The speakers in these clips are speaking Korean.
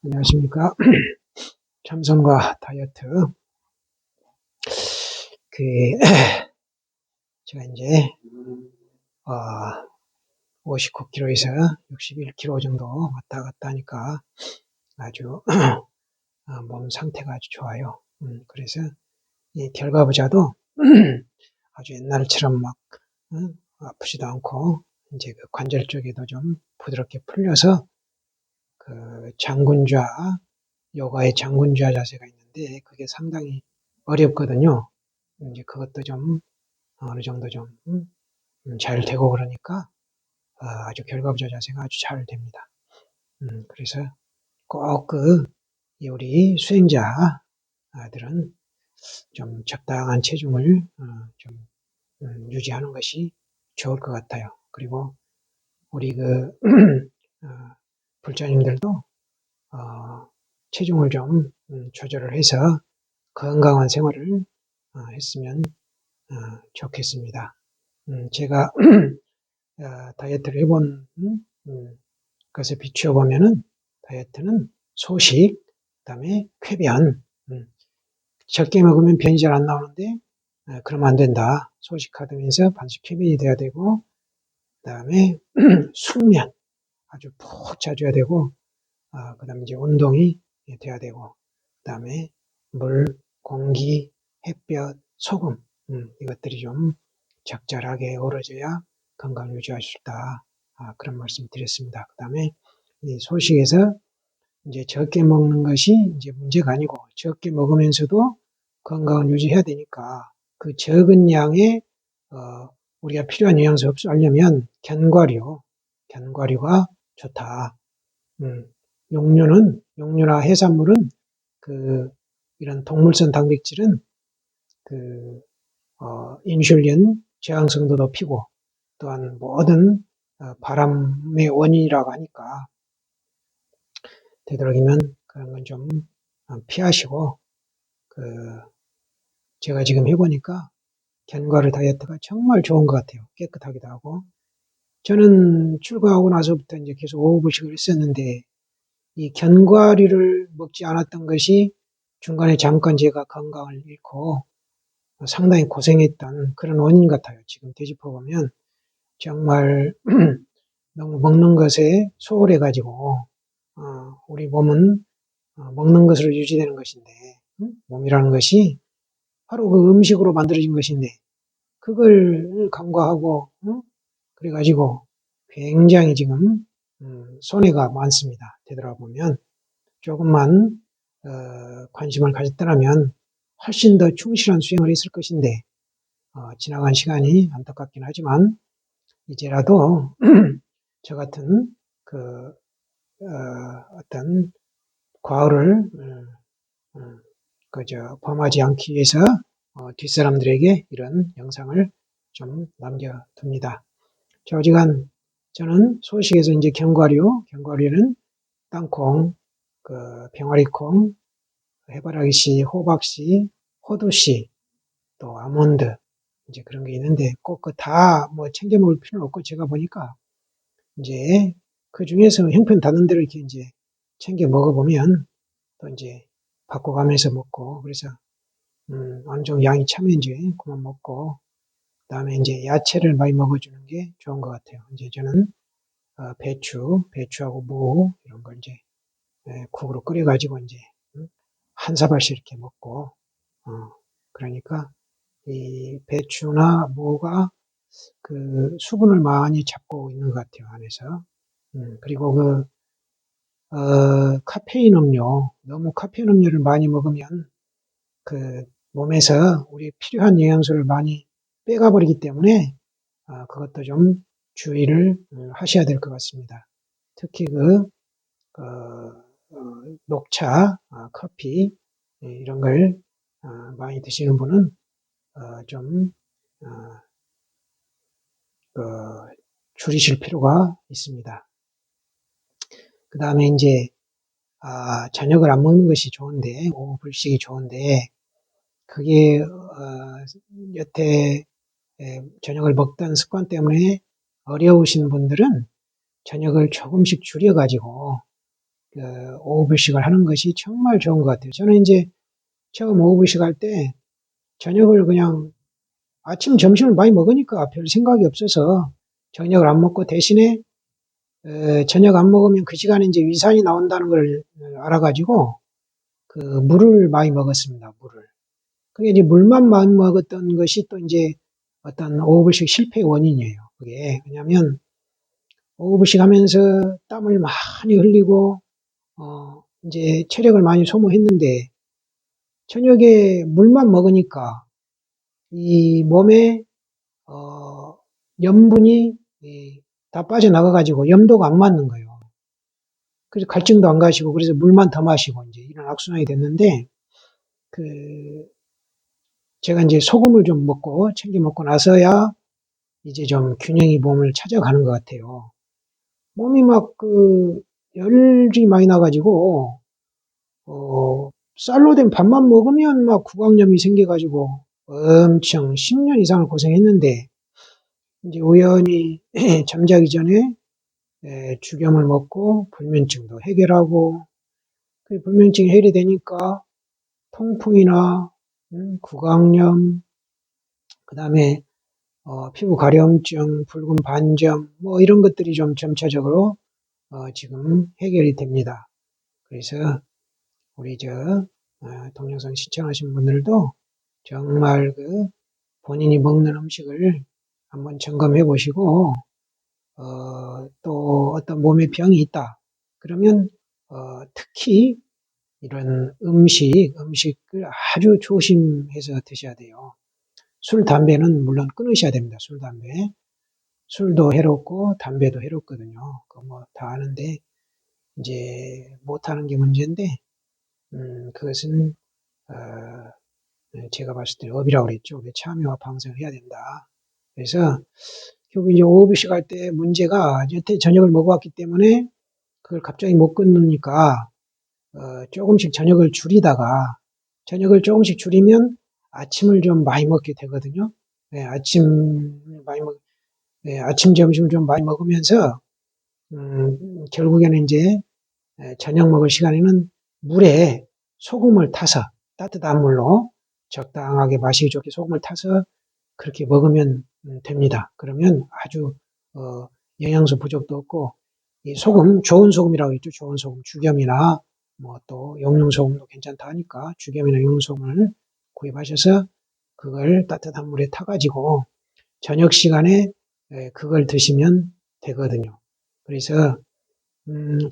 안녕하십니까. 참선과 다이어트. 그, 제가 이제, 59kg에서 61kg 정도 왔다 갔다 하니까 아주, 몸 상태가 아주 좋아요. 그래서 이 결과부자도 아주 옛날처럼 막, 아프지도 않고, 이제 그 관절 쪽에도 좀 부드럽게 풀려서 그 장군좌, 요가의 장군좌 자세가 있는데 그게 상당히 어렵거든요. 이제 그것도 좀 어느 정도 좀 잘 되고 그러니까 아주 결과부자 자세가 아주 잘 됩니다. 그래서 꼭 우리 수행자들은 좀 적당한 체중을 좀 유지하는 것이 좋을 것 같아요. 그리고 우리 어, 불자님들도 체중을 좀 조절을 해서 건강한 생활을 했으면 좋겠습니다. 제가 다이어트를 해본 것에 비추어 보면은 다이어트는 소식, 그다음에 쾌변, 적게 먹으면 변이 잘 안 나오는데 그러면 안 된다. 소식하면서 반드시 쾌변이 돼야 되고, 그다음에 숙면 아주 푹 자줘야 되고, 그다음에 이제 운동이 돼야 되고, 그다음에 물, 공기, 햇볕, 소금 이것들이 좀 적절하게 어우러져야 건강을 유지할 수 있다. 그런 말씀 드렸습니다. 그 다음에 이 소식에서 이제 적게 먹는 것이 이제 문제가 아니고 적게 먹으면서도 건강을 유지해야 되니까 그 적은 양의 우리가 필요한 영양소 흡수하려면 견과류가 좋다. 용류나 해산물은 이런 동물성 단백질은 인슐린 저항성도 높이고 또한 모든 바람의 원인이라고 하니까 되도록이면 그런 건 좀 피하시고 제가 지금 해보니까 견과류 다이어트가 정말 좋은 것 같아요. 깨끗하기도 하고 저는 출가하고 나서부터 이제 계속 오후부식을 했었는데 이 견과류를 먹지 않았던 것이 중간에 잠깐 제가 건강을 잃고 상당히 고생했던 그런 원인 같아요. 지금 되짚어보면 정말 너무 먹는 것에 소홀해가지고 우리 몸은 먹는 것으로 유지되는 것인데 몸이라는 것이 바로 그 음식으로 만들어진 것인데 그걸 간과하고 그래가지고 굉장히 지금 손해가 많습니다. 되돌아보면 조금만 관심을 가졌더라면 훨씬 더 충실한 수행을 했을 것인데 지나간 시간이 안타깝긴 하지만 이제라도 저 같은 어떤 과오를 범하지 않기 위해서 뒷사람들에게 이런 영상을 좀 남겨둡니다. 어지간 저는 소식에서 이제 견과류는 땅콩, 병아리콩, 해바라기씨, 호박씨, 호두씨, 또 아몬드 이제 그런 게 있는데 꼭 다 뭐 챙겨 먹을 필요는 없고 제가 보니까 이제 그 중에서 형편 닿는 대로 이렇게 이제 챙겨 먹어보면 또 이제 바꿔가면서 먹고 그래서 어느 정도 양이 차면 이제 그만 먹고 그다음에 이제 야채를 많이 먹어주는 게 좋은 것 같아요. 이제 저는 배추하고 무 이런 걸 이제 국으로 끓여가지고 이제 한 사발씩 이렇게 먹고 그러니까 이 배추나 무가 그 수분을 많이 잡고 있는 것 같아요 안에서. 그리고 카페인 음료 너무 카페인 음료를 많이 먹으면 몸에서 우리 필요한 영양소를 많이 빼가 버리기 때문에 그것도 좀 주의를 하셔야 될 것 같습니다. 특히 녹차, 커피 이런 걸 많이 드시는 분은 좀 줄이실 필요가 있습니다. 그 다음에 이제 저녁을 안 먹는 것이 좋은데 오후 불식이 좋은데 그게 여태 저녁을 먹던 습관 때문에 어려우신 분들은 저녁을 조금씩 줄여가지고 오후불식을 하는 것이 정말 좋은 것 같아요. 저는 이제 처음 오후불식 할 때 저녁을 그냥 아침, 점심을 많이 먹으니까 별 생각이 없어서 저녁을 안 먹고 대신에 저녁 안 먹으면 그 시간에 이제 위산이 나온다는 걸 알아가지고 그 물을 많이 먹었습니다. 물을. 그게 이제 물만 많이 먹었던 것이 또 이제 어떤 오후불식 실패의 원인이에요. 그게 왜냐하면 오후불식 하면서 땀을 많이 흘리고 이제 체력을 많이 소모했는데 저녁에 물만 먹으니까 이 몸에 어, 염분이 다 빠져나가가지고 염도가 안 맞는 거예요. 그래서 갈증도 안 가시고 그래서 물만 더 마시고 이제 이런 악순환이 됐는데 그 제가 이제 소금을 좀 먹고 챙겨 먹고 나서야 이제 좀 균형이 몸을 찾아가는 것 같아요. 몸이 막 열이 많이 나가지고 쌀로 된 밥만 먹으면 막 구강염이 생겨가지고 엄청 10년 이상을 고생했는데 이제 우연히 잠자기 전에 죽염을 먹고 불면증도 해결하고 그 불면증이 해결이 되니까 통풍이나 구강염 그다음에 피부 가려움증, 붉은 반점 뭐 이런 것들이 좀 점차적으로 지금 해결이 됩니다. 그래서 우리 동영상 시청하신 분들도 정말 본인이 먹는 음식을 한번 점검해 보시고 또 어떤 몸에 병이 있다. 그러면 특히 이런 음식을 아주 조심해서 드셔야 돼요. 술, 담배는 물론 끊으셔야 됩니다. 술, 담배. 술도 해롭고 담배도 해롭거든요. 그거 뭐 다 아는데 이제 못하는 게 문제인데 그것은 어, 제가 봤을 때 업이라고 그랬죠. 참여와 방생을 해야 된다. 그래서 결국 이제 오후식 할 때 문제가 여태 저녁을 먹어왔기 때문에 그걸 갑자기 못 끊으니까 조금씩 저녁을 조금씩 줄이면 아침을 좀 많이 먹게 되거든요. 네, 아침 점심을 좀 많이 먹으면서 결국에는 이제 저녁 먹을 시간에는 물에 소금을 타서 따뜻한 물로 적당하게 마시기 좋게 소금을 타서 그렇게 먹으면 됩니다. 그러면 아주 영양소 부족도 없고 이 소금 좋은 소금이라고 했죠. 좋은 소금 죽염이나 뭐 또 용융소금도 괜찮다 하니까 죽염이나 용융소금을 구입하셔서 그걸 따뜻한 물에 타가지고 저녁 시간에 그걸 드시면 되거든요. 그래서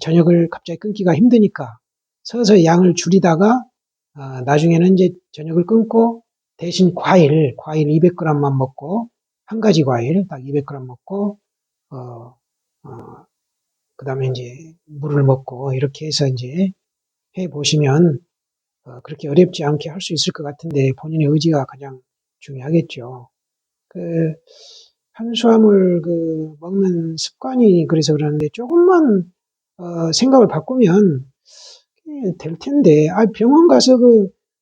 저녁을 갑자기 끊기가 힘드니까 서서히 양을 줄이다가 나중에는 이제 저녁을 끊고 대신 과일 200g만 먹고 한 가지 과일 딱 200g 먹고 어, 어, 그다음에 이제 물을 먹고 이렇게 해서 이제 해 보시면 그렇게 어렵지 않게 할 수 있을 것 같은데 본인의 의지가 가장 중요하겠죠. 그 탄수화물 먹는 습관이 그래서 그러는데 조금만 생각을 바꾸면 될 텐데 병원 가서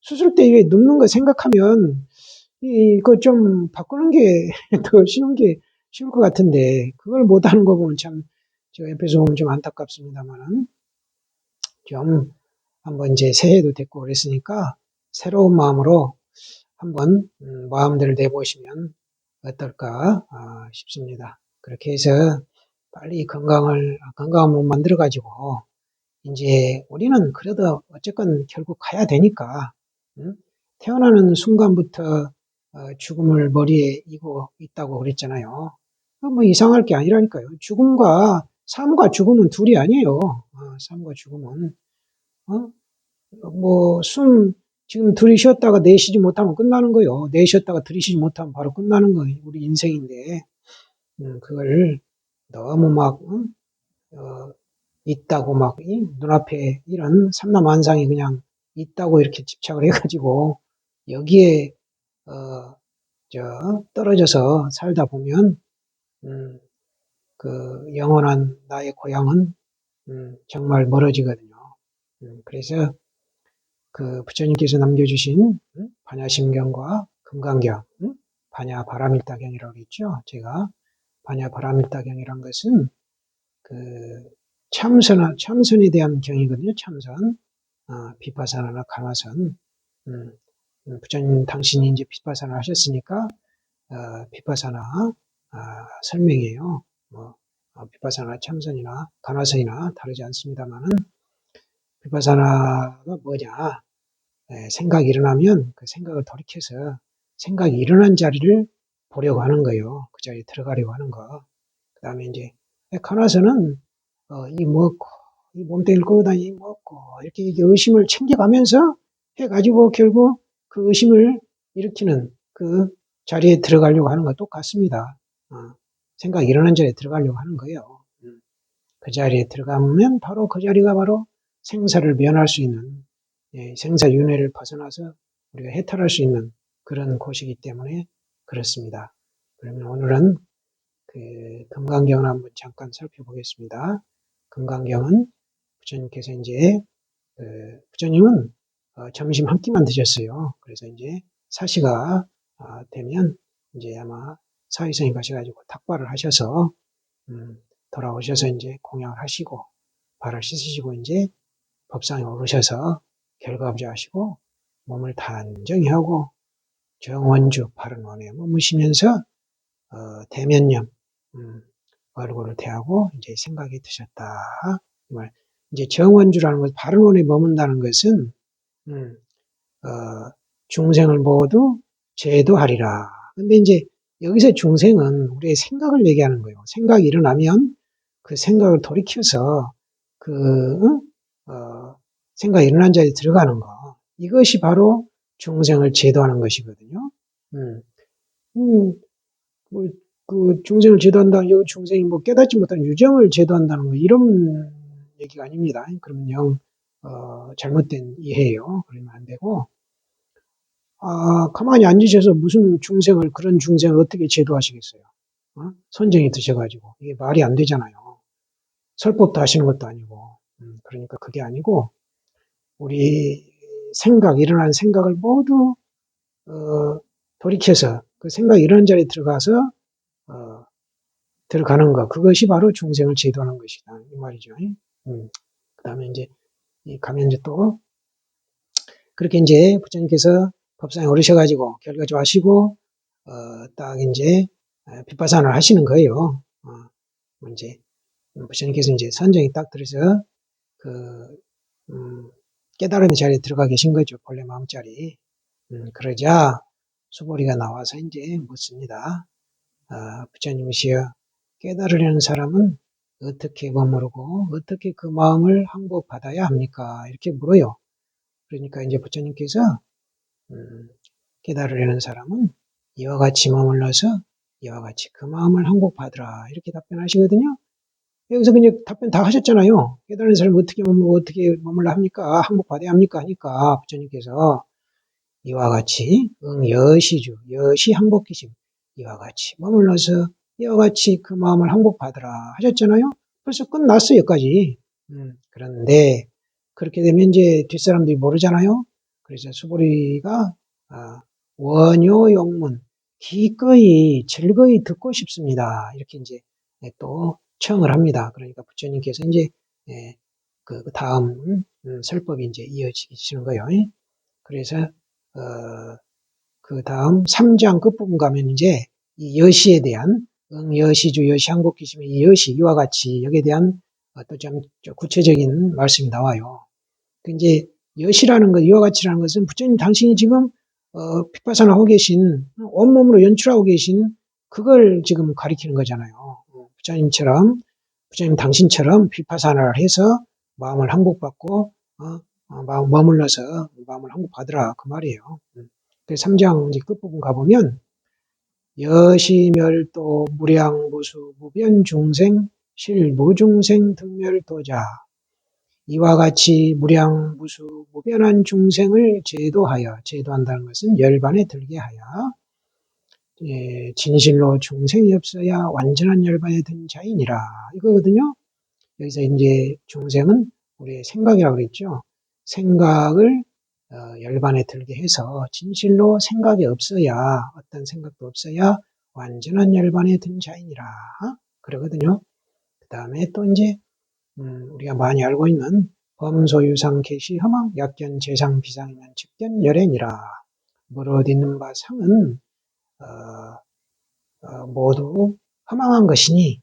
수술대에 눕는 거 생각하면 이거 좀 바꾸는 게 더 쉬울 것 같은데 그걸 못하는 거 보면 참 제가 옆에서 보면 좀 안타깝습니다만은 좀 한번 이제 새해도 됐고 그랬으니까 새로운 마음으로 한번 마음대로 내보시면 어떨까 싶습니다. 그렇게 해서 빨리 건강한 몸 만들어 가지고 이제 우리는 그래도 어쨌건 결국 가야 되니까 응? 태어나는 순간부터 죽음을 머리에 이고 있다고 그랬잖아요. 뭐 이상할 게 아니라니까요. 삶과 죽음은 둘이 아니에요. 삶과 죽음은 어? 뭐 지금 들이쉬었다가 내쉬지 못하면 끝나는 거요. 내쉬었다가 들이쉬지 못하면 바로 끝나는 거예요. 우리 인생인데 그걸 너무 막 있다고 막 눈앞에 이런 삼라만상이 그냥 있다고 이렇게 집착을 해가지고 여기에 떨어져서 살다 보면 음, 영원한 나의 고향은 정말 멀어지거든요. 그래서 부처님께서 남겨주신 반야심경과 금강경, 반야바라밀다경이라고 했죠. 제가 반야바라밀다경이란 것은 그 참선에 대한 경이거든요. 참선. 비파사나나 가나선. 부처님 당신이 이제 비파사나 하셨으니까 비파사나 설명이에요. 비파사나 참선이나 가나선이나 다르지 않습니다만은 비파사나가 뭐냐? 생각이 일어나면 그 생각을 돌이켜서 생각이 일어난 자리를 보려고 하는 거예요. 그 자리에 들어가려고 하는 거. 그 다음에 이제 가나선은 이 먹고 이 몸뚱이를 끌어다니 먹고 이렇게 의심을 챙겨가면서 해가지고 결국 그 의심을 일으키는 그 자리에 들어가려고 하는 거 똑같습니다. 생각이 일어난 자리에 들어가려고 하는 거예요. 그 자리에 들어가면 바로 그 자리가 바로 생사를 면할 수 있는 생사윤회를 벗어나서 우리가 해탈할 수 있는 그런 곳이기 때문에 그렇습니다. 그러면 오늘은 그 금강경을 한번 잠깐 살펴보겠습니다. 금강경은 부처님께서 이제 부처님은 점심 한 끼만 드셨어요. 그래서 이제 사시가 되면 이제 아마 사위성에 가셔가지고 탁발을 하셔서 돌아오셔서 이제 공양을 하시고 발을 씻으시고 이제 법상에 오르셔서 결과부자하시고 몸을 단정히 하고 정원주 바른 원에 머무시면서 대면념 얼굴을 대하고 이제 생각이 드셨다. 이제 정원주라는 것, 바른 원에 머문다는 것은 중생을 모두 제도하리라. 근데 이제 여기서 중생은 우리의 생각을 얘기하는 거예요. 생각이 일어나면 그 생각을 돌이켜서 생각이 일어난 자리에 들어가는 거. 이것이 바로 중생을 제도하는 것이거든요. 뭐, 그 중생을 제도한다, 여기 중생이 뭐 깨닫지 못한 유정을 제도한다는 거, 이런 얘기가 아닙니다. 그러면 잘못된 이해예요. 그러면 안 되고, 가만히 앉으셔서 무슨 그런 중생을 어떻게 제도하시겠어요? 선정이 드셔가지고. 이게 말이 안 되잖아요. 설법도 하시는 것도 아니고. 그러니까 그게 아니고, 우리 일어난 생각을 모두, 돌이켜서 그 생각이 일어난 자리에 들어가서, 들어가는 것. 그것이 바로 중생을 제도하는 것이다. 이 말이죠. 그 다음에 이제, 가면 이제 또, 그렇게 이제 부처님께서 법상에 오르셔가지고 결과조 하시고, 딱 이제, 빗바산을 하시는 거예요. 이제, 부처님께서 이제 선정이 딱 들어서, 깨달음의 자리에 들어가 계신 거죠. 본래 마음자리. 그러자 수보리가 나와서 이제 묻습니다. 부처님이시여, 깨달으려는 사람은 어떻게 머무르고 어떻게 그 마음을 항복받아야 합니까? 이렇게 물어요. 그러니까 이제 부처님께서 깨달으려는 사람은 이와 같이 머물러서 이와 같이 그 마음을 항복받으라 이렇게 답변하시거든요. 여기서 그냥 답변 다 하셨잖아요. 깨달은 사람이 어떻게 머물러 합니까? 항복받아야 합니까? 하니까 부처님께서 이와 같이 여시주 여시 항복기심 이와 같이 머물러서 이와 같이 그 마음을 항복받으라 하셨잖아요. 벌써 끝났어요. 여기까지. 그런데 그렇게 되면 이제 뒷사람들이 모르잖아요. 그래서 수보리가 원효용문 기꺼이 즐거이 듣고 싶습니다. 이렇게 이제 또 청을 합니다. 그러니까 부처님께서 이제 그 다음 설법이 이제 이어지시는 거예요. 그래서 그 다음 3장 끝부분 가면 이제 이 여시에 대한 여시주 여시항복기심의 이 여시 이와 같이 여기에 대한 또 좀 구체적인 말씀이 나와요. 그 이제 여시라는 것, 이와 같이라는 것은 부처님 당신이 지금 毗파사나 하고 계신 온몸으로 연출하고 계신 그걸 지금 가리키는 거잖아요. 부처님 당신처럼 毗파사나를 해서 마음을 항복받고 머물러서 마음을 항복받으라 그 말이에요. 그 3장 이제 끝부분 가보면 여시멸도 무량무수 무변중생 실무중생 등멸도자 이와 같이 무량무수 무변한 중생을 제도한다는 것은 열반에 들게 하여 진실로 중생이 없어야 완전한 열반에 든 자이니라 이거거든요. 여기서 이제 중생은 우리의 생각이라고 그랬죠. 생각을 열반에 들게 해서 진실로 생각이 없어야 어떤 생각도 없어야 완전한 열반에 든 자이니라 그러거든요. 그 다음에 또 이제 우리가 많이 알고 있는 범소유상 계시 허망 약견 재상 비상이면 직견 열애니라. 무릇 있는 바 상은 모두 허망한 것이니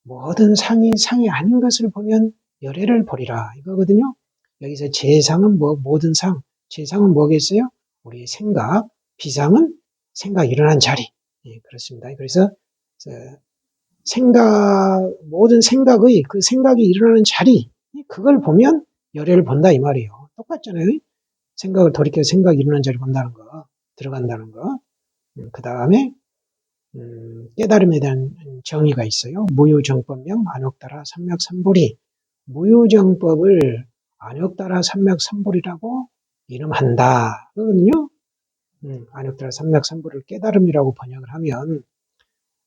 모든 상이 상이 아닌 것을 보면 열애를 버리라 이거거든요. 여기서 재상은 모든 상, 재상은 뭐겠어요? 우리의 생각, 비상은 생각 일어난 자리. 예, 그렇습니다. 그래서 모든 생각의 그 생각이 일어나는 자리, 그걸 보면 열애를 본다 이 말이에요. 똑같잖아요. 생각을 돌이켜 생각이 일어나는 자리 본다는 거, 들어간다는 거. 그 다음에 깨달음에 대한 정의가 있어요. 무유정법명 안욕따라 삼맥삼불이 무유정법을 안욕따라 삼맥삼불이라고 이름한다. 그거든요. 안욕따라 삼맥삼불을 깨달음이라고 번역을 하면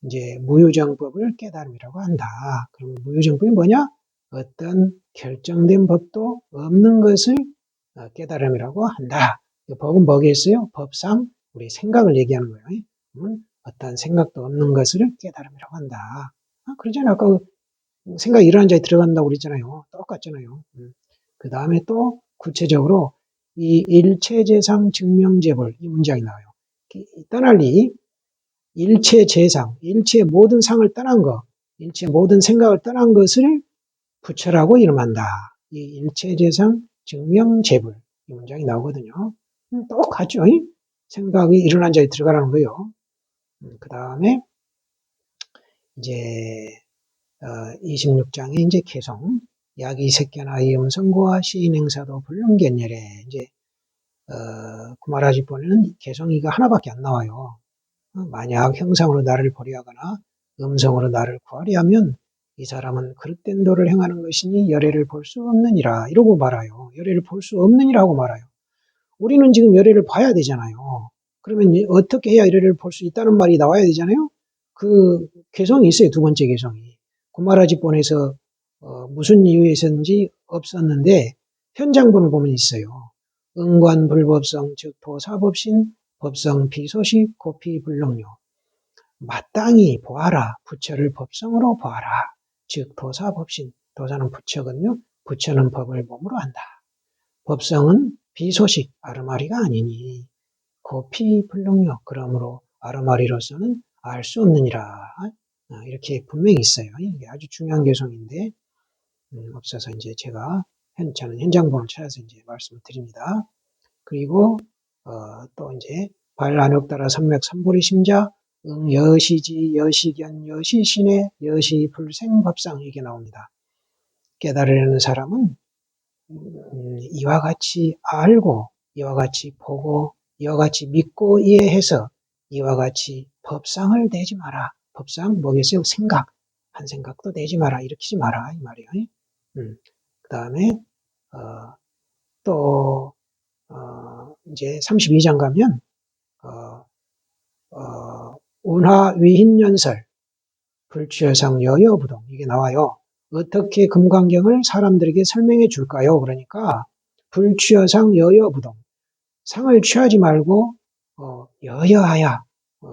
이제 무유정법을 깨달음이라고 한다. 그럼 무유정법이 뭐냐? 어떤 결정된 법도 없는 것을 깨달음이라고 한다. 법은 뭐겠어요? 법상 우리 생각을 얘기하는 거예요. 어떤 생각도 없는 것을 깨달음이라고 한다. 그러잖아요. 아까 생각이 일어난 자에 들어간다고 그랬잖아요. 똑같잖아요. 그 다음에 또 구체적으로 이 일체재상 증명재벌 이 문장이 나와요. 떠날리 일체재상, 일체 모든 상을 떠난 것, 일체 모든 생각을 떠난 것을 부처라고 이름한다. 이 일체재상 증명재불 이 문장이 나오거든요. 똑같죠. 생각이 일어난 자에 들어가라는 거예요. 그 다음에 이제 26장에 이제 개성 야기 새끼나 이 음성고와 시인 행사도 불능견열에 이제 구마라지 보면 개성이가 하나밖에 안 나와요. 만약 형상으로 나를 보리하거나 음성으로 나를 구하리 하면 이 사람은 그릇된 도를 행하는 것이니 열애를 볼 수 없느니라 이러고 말아요. 열애를 볼 수 없느니라고 말아요. 우리는 지금 열애를 봐야 되잖아요. 그러면 어떻게 해야 열애를 볼 수 있다는 말이 나와야 되잖아요. 그 개성이 있어요. 두 번째 개성이. 구마라지본에서 무슨 이유에서인지 없었는데 현장본을 보면 있어요. 응관불법성 즉 도사법신 법성 비소식 고피불능요. 마땅히 보아라. 부처를 법성으로 보아라. 즉 도사법신. 도사는 부처거든요. 부처는 법을 몸으로 한다. 법성은 비소식 아르마리가 아니니 고피불능요. 그러므로 아르마리로서는 알 수 없느니라. 이렇게 분명히 있어요. 이게 아주 중요한 개성인데 없어서 이제 저는 현장본을 찾아서 이제 말씀을 드립니다. 그리고 또 이제 발안욕따라 삼맥삼불이 심자 여시지 여시견 여시신의 여시불생법상 이게 나옵니다. 깨달으려는 사람은 이와 같이 알고 이와 같이 보고 이와 같이 믿고 이해해서 이와 같이 법상을 내지 마라. 법상 뭐겠어요? 생각. 한 생각도 내지 마라. 일으키지 마라. 이 말이에요. 그 다음에 또 이제 32장 가면 운하위흰연설 불취여상 여여부동 이게 나와요. 어떻게 금강경을 사람들에게 설명해 줄까요? 그러니까 불취여상 여여부동 상을 취하지 말고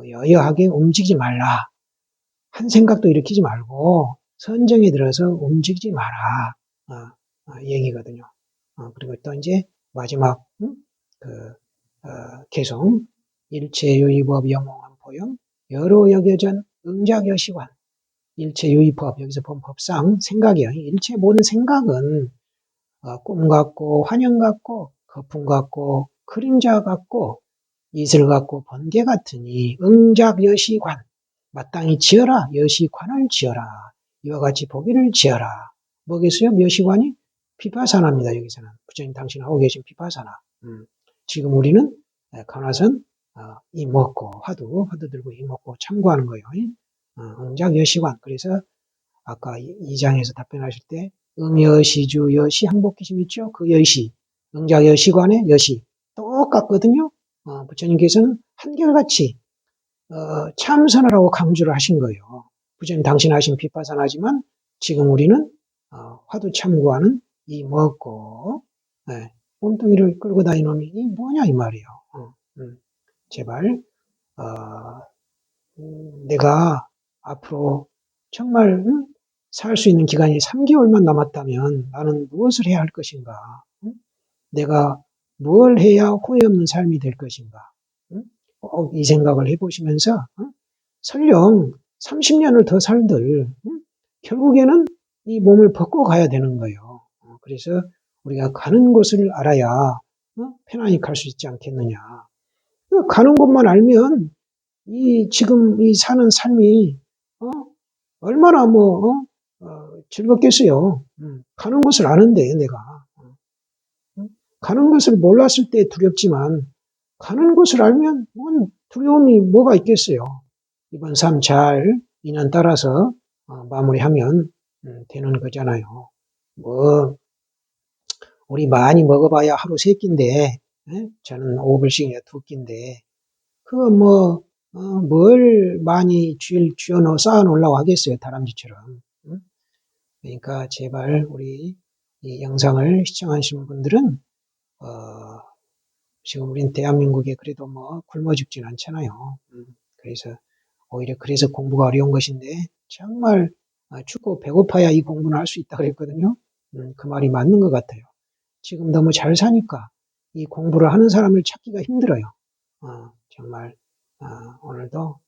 여여하게 움직이지 말라. 한 생각도 일으키지 말고 선정에 들어서 움직이지 마라. 얘기거든요. 그리고 또 이제 마지막 개성 일체유의법 영홍한 포용 여러 여겨전 응작여시관 일체유의법 여기서 본 법상 생각이에요. 일체 모든 생각은 꿈 같고 환영 같고 거품 같고 그림자 같고 이슬 같고 번개 같으니 응작여시관 마땅히 지어라. 여시관을 지어라. 이와 같이 보기를 지어라. 뭐겠어요? 여시관이 비파사나입니다. 여기서는 부처님 당신 하고 계신 비파사나. 지금 우리는 간화선 이먹고 화두 들고 이먹고 참고하는 거예요. 응작 여시관. 그래서 아까 2장에서 답변하실 때 응여시주 여시 한복기심 있죠? 그 여시 응작 여시관의 여시 똑같거든요. 부처님께서는 한결같이 참선을 하고 강조를 하신 거예요. 부처님 당신 하신 비파사나지만 지금 우리는 화두 참고하는 이 먹고 몸뚱이를 끌고 다니는 놈이 이 뭐냐 이 말이에요. 제발 내가 앞으로 정말 살 수 있는 기간이 3개월만 남았다면 나는 무엇을 해야 할 것인가? 응? 내가 뭘 해야 후회 없는 삶이 될 것인가? 응? 이 생각을 해보시면서 설령 30년을 더 살들 결국에는 이 몸을 벗고 가야 되는 거예요. 그래서 우리가 가는 곳을 알아야 편안히 갈 수 있지 않겠느냐. 가는 곳만 알면 지금 이 사는 삶이 얼마나 즐겁겠어요. 가는 곳을 아는데 내가 가는 것을 몰랐을 때 두렵지만 가는 곳을 알면 두려움이 뭐가 있겠어요. 이번 삶 잘 인연 따라서 마무리하면 되는 거잖아요. 뭐 우리 많이 먹어봐야 하루 세 끼인데 저는 5불씩이나 두 끼인데 그거 뭘 많이 쥐어 쌓아 놓으려고 하겠어요. 다람쥐처럼. 그러니까 제발 우리 이 영상을 시청하시는 분들은 어, 지금 우린 대한민국에 그래도 굶어 죽진 않잖아요. 그래서 오히려 그래서 공부가 어려운 것인데 정말 춥고 배고파야 이 공부는 할 수 있다 그랬거든요. 그 말이 맞는 것 같아요. 지금 너무 잘 사니까 이 공부를 하는 사람을 찾기가 힘들어요. 정말 오늘도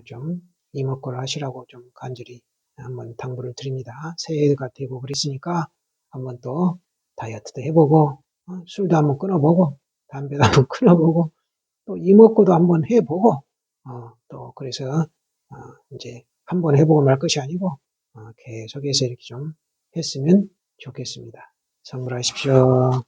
좀 이목구를 하시라고 좀 간절히 한번 당부를 드립니다. 새해가 되고 그랬으니까 한번 또 다이어트도 해보고 술도 한번 끊어보고 담배도 한번 끊어보고 또 이목구도 한번 해보고 또 그래서 이제 한번 해보고 말 것이 아니고 계속해서 이렇게 좀 했으면 좋겠습니다. 선물하십시오.